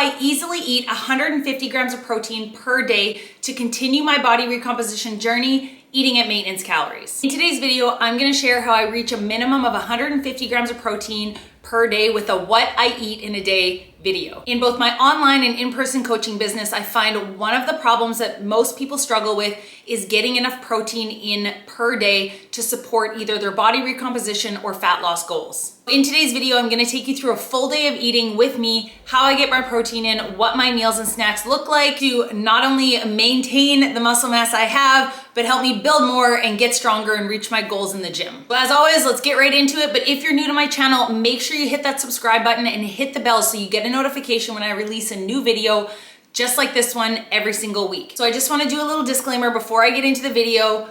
I easily eat 150 grams of protein per day to continue my body recomposition journey, eating at maintenance calories. In today's video, I'm gonna share how I reach a minimum of 150 grams of protein per day with a what I eat in a day video. In both my online and in-person coaching business, I find one of the problems that most people struggle with is getting enough protein in per day to support either their body recomposition or fat loss goals. In today's video, I'm gonna take you through a full day of eating with me, how I get my protein in, what my meals and snacks look like to not only maintain the muscle mass I have, but help me build more and get stronger and reach my goals in the gym. But as always, let's get right into it. But if you're new to my channel, make sure you hit that subscribe button and hit the bell so you get a notification when I release a new video just like this one every single week. So I just wanna do a little disclaimer before I get into the video.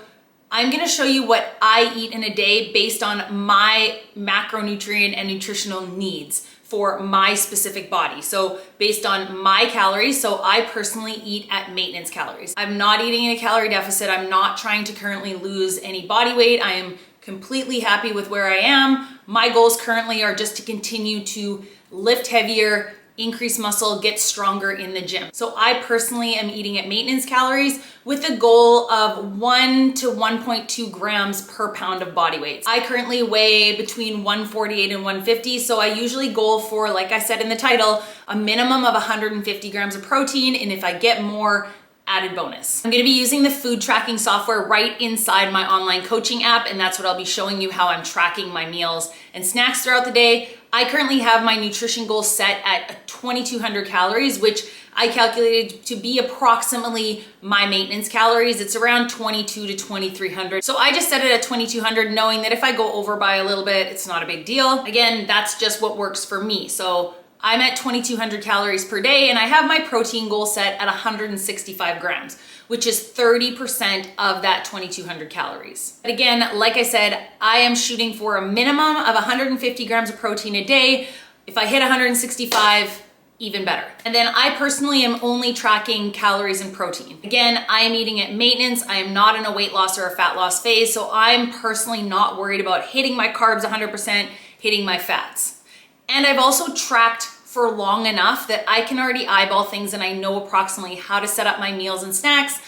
I'm gonna show you what I eat in a day based on my macronutrient and nutritional needs for my specific body. So based on my calories, so I personally eat at maintenance calories. I'm not eating in a calorie deficit. I'm not trying to currently lose any body weight. I am completely happy with where I am. My goals currently are just to continue to lift heavier, increase muscle, get stronger in the gym. So I personally am eating at maintenance calories with a goal of 1 to 1.2 grams per pound of body weight. I currently weigh between 148 and 150, so I usually goal for, like I said in the title, a minimum of 150 grams of protein, and if I get more, added bonus. I'm gonna be using the food tracking software right inside my online coaching app, and that's what I'll be showing you how I'm tracking my meals and snacks throughout the day. I currently have my nutrition goal set at 2,200 calories, which I calculated to be approximately my maintenance calories. It's around 22 to 2,300. So I just set it at 2,200, knowing that if I go over by a little bit, it's not a big deal. Again, that's just what works for me. So I'm at 2,200 calories per day, and I have my protein goal set at 165 grams, which is 30% of that 2,200 calories. But again, like I said, I am shooting for a minimum of 150 grams of protein a day. If I hit 165, even better. And then I personally am only tracking calories and protein. Again, I am eating at maintenance. I am not in a weight loss or a fat loss phase, so I'm personally not worried about hitting my carbs 100%, hitting my fats. And I've also tracked for long enough that I can already eyeball things and I know approximately how to set up my meals and snacks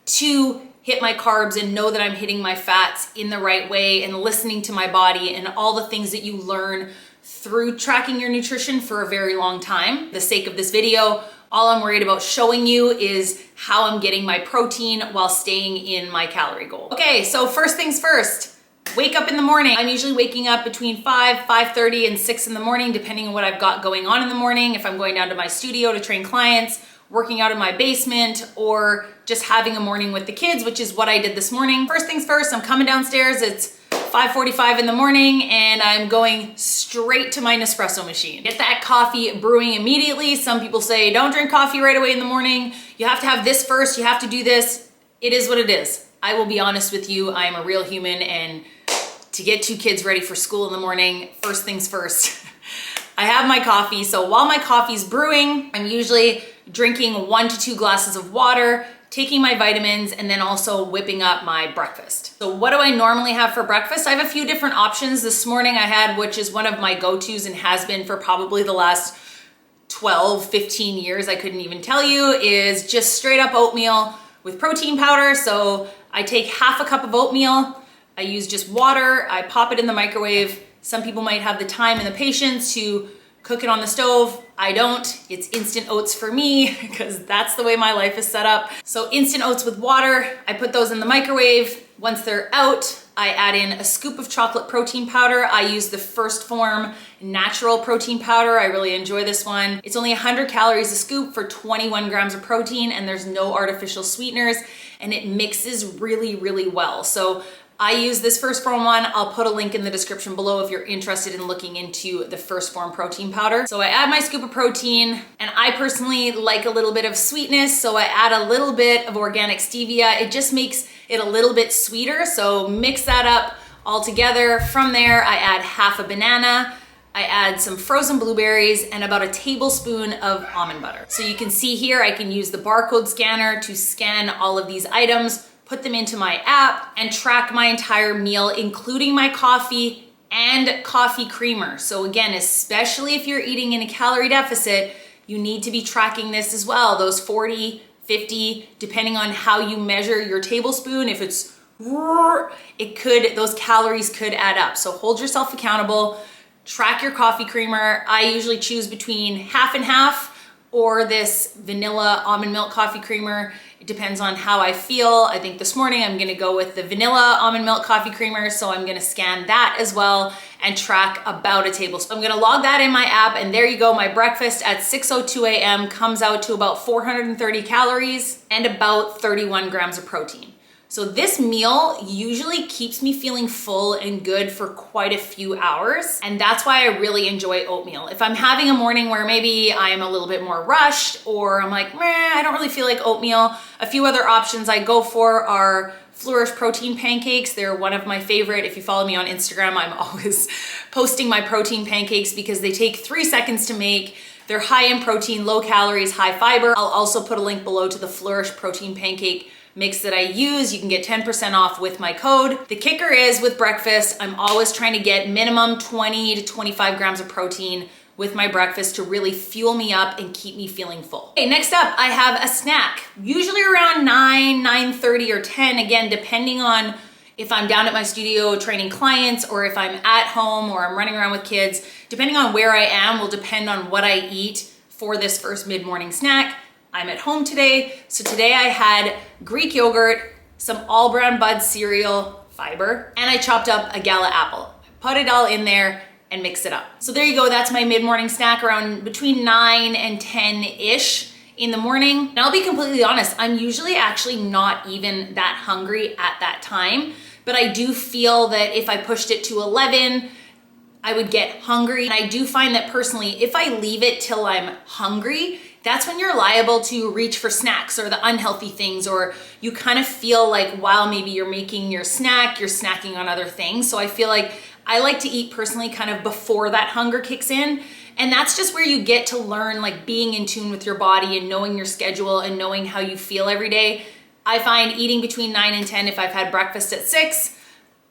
to hit my carbs and know that I'm hitting my fats in the right way and listening to my body and all the things that you learn through tracking your nutrition for a very long time. For the sake of this video, all I'm worried about showing you is how I'm getting my protein while staying in my calorie goal. Okay, so first things first. Wake up in the morning. I'm usually waking up between 5:30 and 6 in the morning, depending on what I've got going on in the morning. If I'm going down to my studio to train clients, working out in my basement, or just having a morning with the kids, which is what I did this morning. First things first, I'm coming downstairs. It's 5:45 in the morning and I'm going straight to my Nespresso machine. Get that coffee brewing immediately. Some people say, don't drink coffee right away in the morning. You have to have this first. You have to do this. It is what it is. I will be honest with you. I am a real human, and to get 2 kids ready for school in the morning, first things first, I have my coffee. So while my coffee's brewing, I'm usually drinking 1 to 2 glasses of water, taking my vitamins, and then also whipping up my breakfast. So what do I normally have for breakfast? I have a few different options. This morning I had, which is one of my go-tos and has been for probably the last 12, 15 years, I couldn't even tell you, is just straight up oatmeal with protein powder. So I take half a cup of oatmeal. I use just water, I pop it in the microwave. Some people might have the time and the patience to cook it on the stove. I don't. It's instant oats for me because that's the way my life is set up. So instant oats with water, I put those in the microwave. Once they're out, I add in a scoop of chocolate protein powder. I use the PHORM natural protein powder. I really enjoy this one. It's only 100 calories a scoop for 21 grams of protein, and there's no artificial sweeteners, and it mixes really, really well. So I use this PHORM one. I'll put a link in the description below if you're interested in looking into the PHORM protein powder. So I add my scoop of protein, and I personally like a little bit of sweetness, so I add a little bit of organic stevia. It just makes it a little bit sweeter, so mix that up all together. From there, I add half a banana, I add some frozen blueberries, and about a tablespoon of almond butter. So you can see here, I can use the barcode scanner to scan all of these items, put them into my app, and track my entire meal, including my coffee and coffee creamer. So again, especially if you're eating in a calorie deficit, you need to be tracking this as well. Those 40, 50, depending on how you measure your tablespoon. If it's, those calories could add up. So hold yourself accountable, track your coffee creamer. I usually choose between half and half or this vanilla almond milk coffee creamer. It depends on how I feel. I think this morning I'm gonna go with the vanilla almond milk coffee creamer, so I'm gonna scan that as well and track about a tablespoon. I'm gonna log that in my app, and there you go. My breakfast at 6:02 a.m. comes out to about 430 calories and about 31 grams of protein. So this meal usually keeps me feeling full and good for quite a few hours. And that's why I really enjoy oatmeal. If I'm having a morning where maybe I'm a little bit more rushed, or I'm like, meh, I don't really feel like oatmeal, a few other options I go for are Flourish protein pancakes. They're one of my favorite. If you follow me on Instagram, I'm always posting my protein pancakes because they take 3 seconds to make. They're high in protein, low calories, high fiber. I'll also put a link below to the Flourish protein pancake mix that I use. You can get 10% off with my code. The kicker is with breakfast, I'm always trying to get minimum 20 to 25 grams of protein with my breakfast to really fuel me up and keep me feeling full. Okay, next up, I have a snack, usually around 9:30 or 10, again, depending on if I'm down at my studio training clients or if I'm at home or I'm running around with kids. Depending on where I am will depend on what I eat for this first mid-morning snack. I'm at home today, so today I had Greek yogurt, some all-brown bud cereal, fiber, and I chopped up a gala apple. Put it all in there and mix it up. So there you go, that's my mid-morning snack around between 9 and 10-ish in the morning. And I'll be completely honest, I'm usually actually not even that hungry at that time, but I do feel that if I pushed it to 11, I would get hungry. And I do find that personally, if I leave it till I'm hungry, that's when you're liable to reach for snacks or the unhealthy things, or you kind of feel like while maybe you're making your snack, you're snacking on other things. So I feel like I like to eat personally kind of before that hunger kicks in. And that's just where you get to learn like being in tune with your body and knowing your schedule and knowing how you feel every day. I find eating between 9 and 10, if I've had breakfast at 6,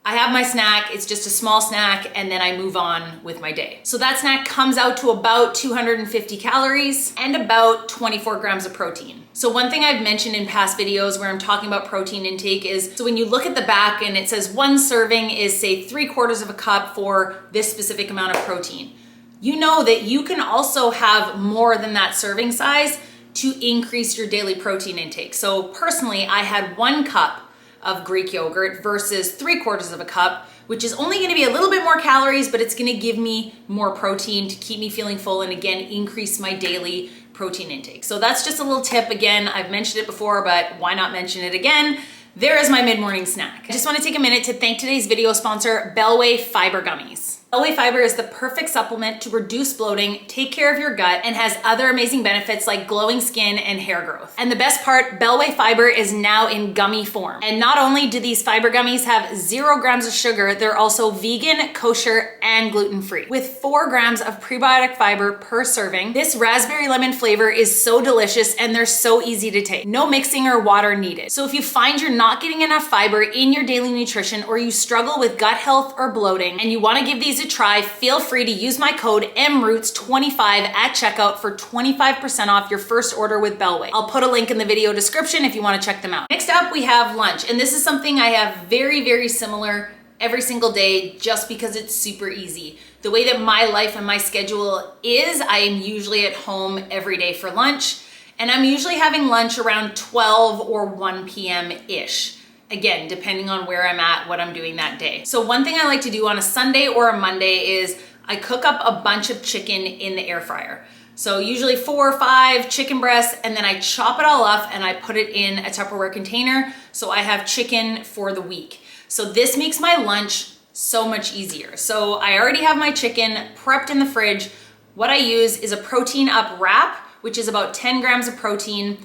I have my snack, it's just a small snack, and then I move on with my day. So that snack comes out to about 250 calories and about 24 grams of protein. So one thing I've mentioned in past videos where I'm talking about protein intake is, so when you look at the back and it says 1 serving is say 3/4 of a cup for this specific amount of protein. You know that you can also have more than that serving size to increase your daily protein intake. So personally, I had 1 cup of Greek yogurt versus 3/4 of a cup, which is only gonna be a little bit more calories, but it's gonna give me more protein to keep me feeling full and again, increase my daily protein intake. So that's just a little tip. Again, I've mentioned it before, but why not mention it again? There is my mid-morning snack. I just wanna take a minute to thank today's video sponsor, Bellway Fiber Gummies. Bellway Fiber is the perfect supplement to reduce bloating, take care of your gut, and has other amazing benefits like glowing skin and hair growth. And the best part, Bellway Fiber is now in gummy form. And not only do these fiber gummies have 0 grams of sugar, they're also vegan, kosher, and gluten-free. With 4 grams of prebiotic fiber per serving, this raspberry lemon flavor is so delicious and they're so easy to take. No mixing or water needed. So if you find you're not getting enough fiber in your daily nutrition, or you struggle with gut health or bloating, and you wanna give these a try, feel free to use my code MROOTS25 at checkout for 25% off your first order with Bellway. I'll put a link in the video description if you want to check them out. Next up, we have lunch, and this is something I have very, very similar every single day just because it's super easy. The way that my life and my schedule is, I am usually at home every day for lunch, and I'm usually having lunch around 12 or 1 p.m.-ish. Again, depending on where I'm at, what I'm doing that day. So one thing I like to do on a Sunday or a Monday is I cook up a bunch of chicken in the air fryer. So usually 4 or 5 chicken breasts, and then I chop it all up and I put it in a Tupperware container. So I have chicken for the week. So this makes my lunch so much easier. So I already have my chicken prepped in the fridge. What I use is a protein up wrap, which is about 10 grams of protein.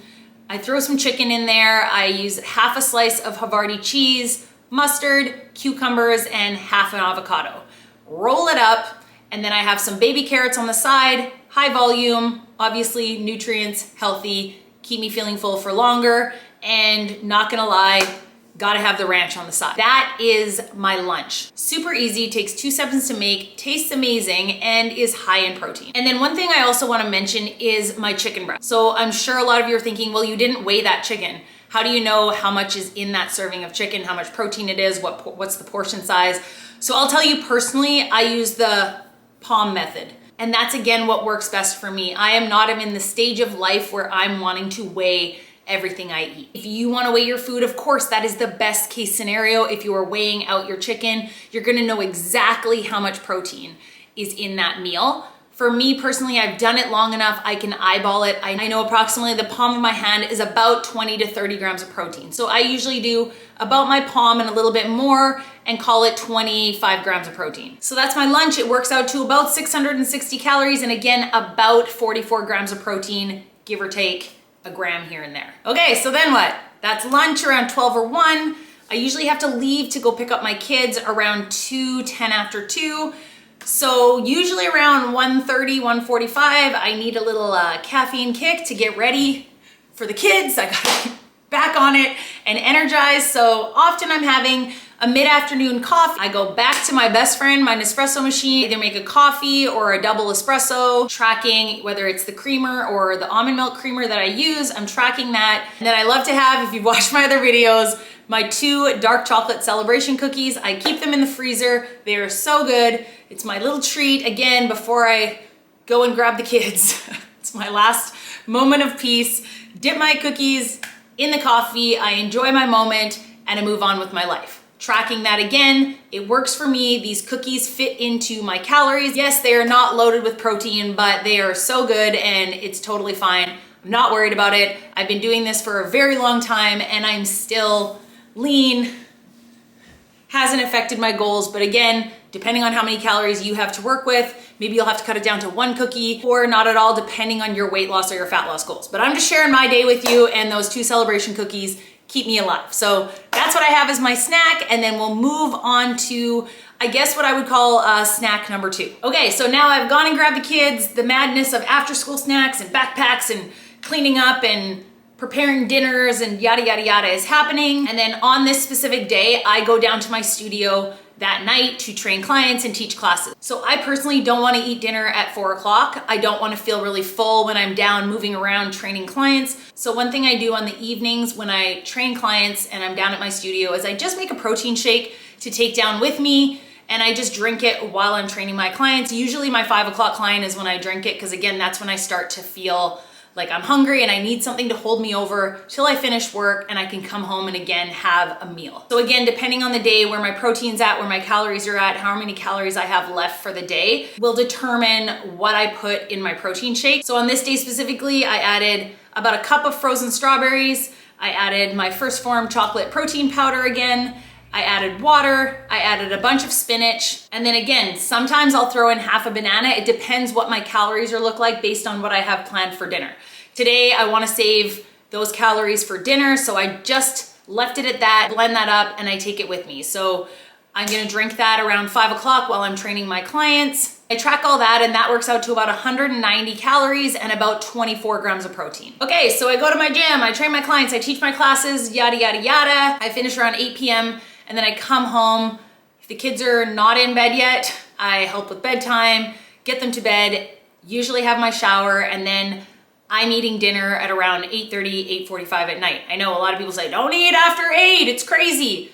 I throw some chicken in there. I use half a slice of Havarti cheese, mustard, cucumbers, and half an avocado. Roll it up, and then I have some baby carrots on the side, high volume, obviously nutrients, healthy, keep me feeling full for longer, and not gonna lie, gotta have the ranch on the side. That is my lunch. Super easy, takes 2 seconds to make, tastes amazing, and is high in protein. And then one thing I also wanna mention is my chicken breast. So I'm sure a lot of you are thinking, well, you didn't weigh that chicken. How do you know how much is in that serving of chicken, how much protein it is, what's the portion size? So I'll tell you personally, I use the PHORM method. And that's again what works best for me. I'm in the stage of life where I'm wanting to weigh everything I eat. If you want to weigh your food, of course, that is the best case scenario. If you are weighing out your chicken, you're going to know exactly how much protein is in that meal. For me personally, I've done it long enough, I can eyeball it. I know approximately the palm of my hand is about 20 to 30 grams of protein. So I usually do about my palm and a little bit more and call it 25 grams of protein. So that's my lunch. It works out to about 660 calories and again, about 44 grams of protein, give or take a gram here and there. Okay, so then what? That's lunch around 12 or 1. I usually have to leave to go pick up my kids around 10 after 2. So usually around 1:30, 1:45, I need a little caffeine kick to get ready for the kids. I gotta get back on it and energized. So often I'm having a mid-afternoon coffee. I go back to my best friend, my Nespresso machine, either make a coffee or a double espresso, tracking whether it's the creamer or the almond milk creamer that I use. I'm tracking that. And then I love to have, if you've watched my other videos, my 2 dark chocolate celebration cookies. I keep them in the freezer. They are so good. It's my little treat, again, before I go and grab the kids. It's my last moment of peace. Dip my cookies in the coffee. I enjoy my moment and I move on with my life. Tracking that again, it works for me. These cookies fit into my calories. Yes, they are not loaded with protein, but they are so good and it's totally fine. I'm not worried about it. I've been doing this for a very long time and I'm still lean. Hasn't affected my goals, but again, depending on how many calories you have to work with, maybe you'll have to cut it down to 1 cookie or not at all, depending on your weight loss or your fat loss goals. But I'm just sharing my day with you, and those 2 celebration cookies keep me alive. So that's what I have as my snack, and then we'll move on to, I guess, what I would call snack number 2. Okay, so now I've gone and grabbed the kids. The madness of after school snacks and backpacks and cleaning up and preparing dinners and yada, yada, yada is happening. And then on this specific day, I go down to my studio that night to train clients and teach classes. So I personally don't want to eat dinner at 4 o'clock. I don't want to feel really full when I'm down moving around training clients. So one thing I do on the evenings when I train clients and I'm down at my studio is I just make a protein shake to take down with me, and I just drink it while I'm training my clients. Usually my 5 o'clock client is when I drink it, because again, that's when I start to feel like I'm hungry and I need something to hold me over till I finish work and I can come home and again have a meal. So again, depending on the day, where my protein's at, where my calories are at, how many calories I have left for the day will determine what I put in my protein shake. So on this day specifically, I added about a cup of frozen strawberries. I added my first form chocolate protein powder again. I added water, I added a bunch of spinach, and then again, sometimes I'll throw in half a banana. It depends what my calories are look like based on what I have planned for dinner. Today, I wanna save those calories for dinner, so I just left it at that, blend that up, and I take it with me. So I'm gonna drink that around 5 o'clock while I'm training my clients. I track all that, and that works out to about 190 calories and about 24 grams of protein. Okay, so I go to my gym, I train my clients, I teach my classes, yada, yada, yada. I finish around 8 p.m. and then I come home. If the kids are not in bed yet, I help with bedtime, get them to bed, usually have my shower, and then I'm eating dinner at around 8:30, 8:45 at night. I know a lot of people say, don't eat after 8, it's crazy.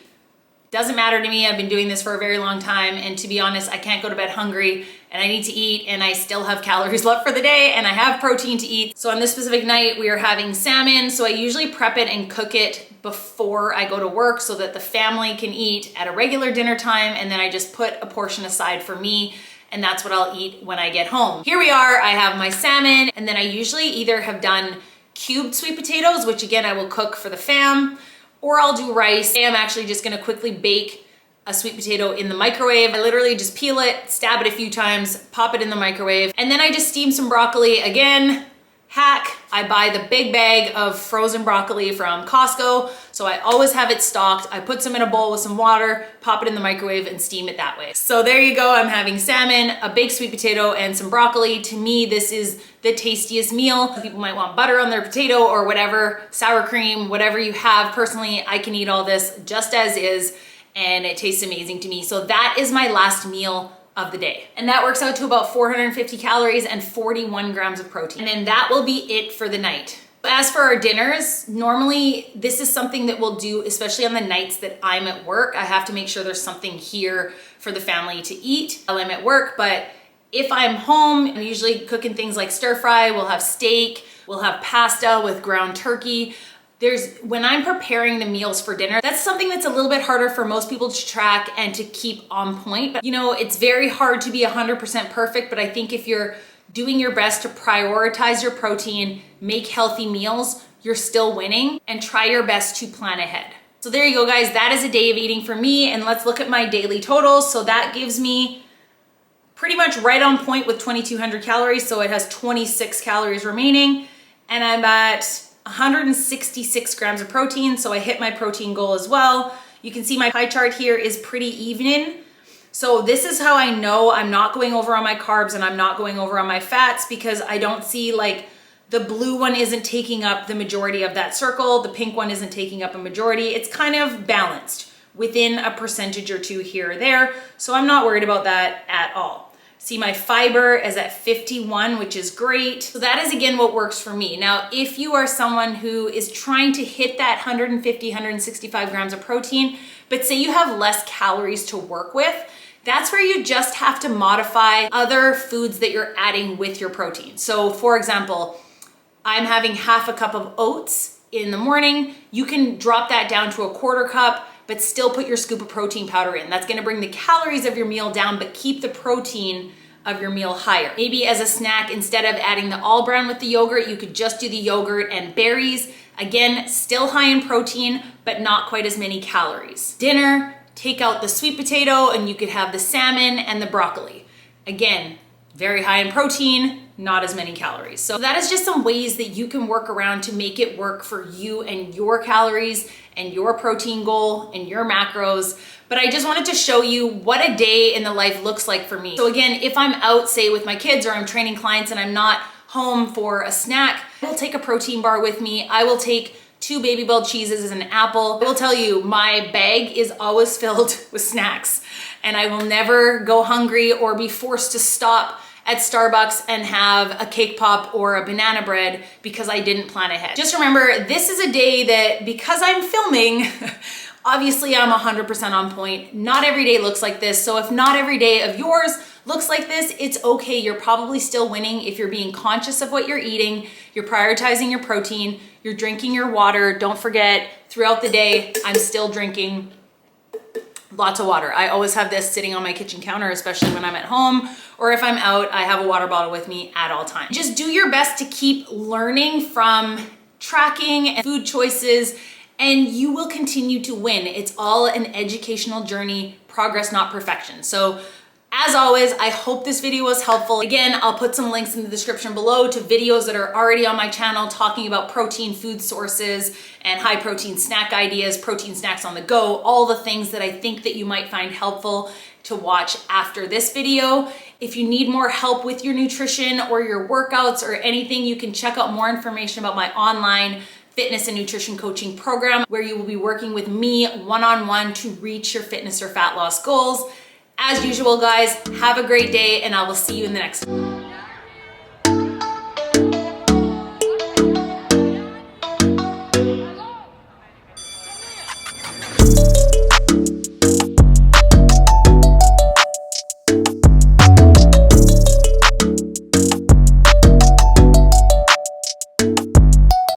Doesn't matter to me. I've been doing this for a very long time, and to be honest, I can't go to bed hungry and I need to eat, and I still have calories left for the day and I have protein to eat. So on this specific night, we are having salmon. So I usually prep it and cook it before I go to work so that the family can eat at a regular dinner time, and then I just put a portion aside for me, and that's what I'll eat when I get home. Here we are, I have my salmon, and then I usually either have done cubed sweet potatoes, which again, I will cook for the fam, or I'll do rice. Today I'm actually just gonna quickly bake a sweet potato in the microwave. I literally just peel it, stab it a few times, pop it in the microwave, and then I just steam some broccoli. Again, hack, I buy the big bag of frozen broccoli from Costco. So I always have it stocked. I put some in a bowl with some water, pop it in the microwave and steam it that way. So there you go. I'm having salmon, a baked sweet potato, and some broccoli. To me, this is the tastiest meal. Some people might want butter on their potato or whatever, sour cream, whatever you have. Personally, I can eat all this just as is, and it tastes amazing to me. So that is my last meal of the day. And that works out to about 450 calories and 41 grams of protein. And then that will be it for the night. As for our dinners, normally this is something that we'll do, especially on the nights that I'm at work. I have to make sure there's something here for the family to eat while I'm at work. But if I'm home, I'm usually cooking things like stir fry. We'll have steak, we'll have pasta with ground turkey. When I'm preparing the meals for dinner, that's something that's a little bit harder for most people to track and to keep on point. But you know, it's very hard to be 100% perfect, but I think if you're doing your best to prioritize your protein, make healthy meals, you're still winning, and try your best to plan ahead. So there you go, guys. That is a day of eating for me. And let's look at my daily totals. So that gives me pretty much right on point with 2,200 calories. So it has 26 calories remaining, and I'm at 166 grams of protein. So I hit my protein goal as well. You can see my pie chart here is pretty even. So this is how I know I'm not going over on my carbs and I'm not going over on my fats, because I don't see, like, the blue one isn't taking up the majority of that circle. The pink one isn't taking up a majority. It's kind of balanced within a percentage or two here or there. So I'm not worried about that at all. See, my fiber is at 51, which is great. So that is, again, what works for me. Now, if you are someone who is trying to hit that 150, 165 grams of protein, but say you have less calories to work with, that's where you just have to modify other foods that you're adding with your protein. So for example, I'm having half a cup of oats in the morning. You can drop that down to a quarter cup, but still put your scoop of protein powder in. That's gonna bring the calories of your meal down, but keep the protein of your meal higher. Maybe as a snack, instead of adding the all brown with the yogurt, you could just do the yogurt and berries. Again, still high in protein, but not quite as many calories. Dinner, take out the sweet potato and you could have the salmon and the broccoli. Again, very high in protein, not as many calories. So that is just some ways that you can work around to make it work for you and your calories and your protein goal and your macros. But I just wanted to show you what a day in the life looks like for me. So again, if I'm out, say with my kids, or I'm training clients and I'm not home for a snack, I will take a protein bar with me. I will take 2 Baby Bell cheeses and an apple. I will tell you, my bag is always filled with snacks, and I will never go hungry or be forced to stop at Starbucks and have a cake pop or a banana bread because I didn't plan ahead. Just remember, this is a day that, because I'm filming, obviously I'm 100% on point. Not every day looks like this. So if not every day of yours looks like this, it's okay. You're probably still winning if you're being conscious of what you're eating, you're prioritizing your protein, you're drinking your water. Don't forget, throughout the day, I'm still drinking lots of water. I always have this sitting on my kitchen counter, especially when I'm at home, or if I'm out, I have a water bottle with me at all times. Just do your best to keep learning from tracking and food choices, and you will continue to win. It's all an educational journey, progress, not perfection. So as always, I hope this video was helpful. Again, I'll put some links in the description below to videos that are already on my channel talking about protein food sources and high protein snack ideas, protein snacks on the go, all the things that I think that you might find helpful to watch after this video. If you need more help with your nutrition or your workouts or anything, you can check out more information about my online fitness and nutrition coaching program, where you will be working with me one-on-one to reach your fitness or fat loss goals. As usual, guys, have a great day, and I will see you in the next one.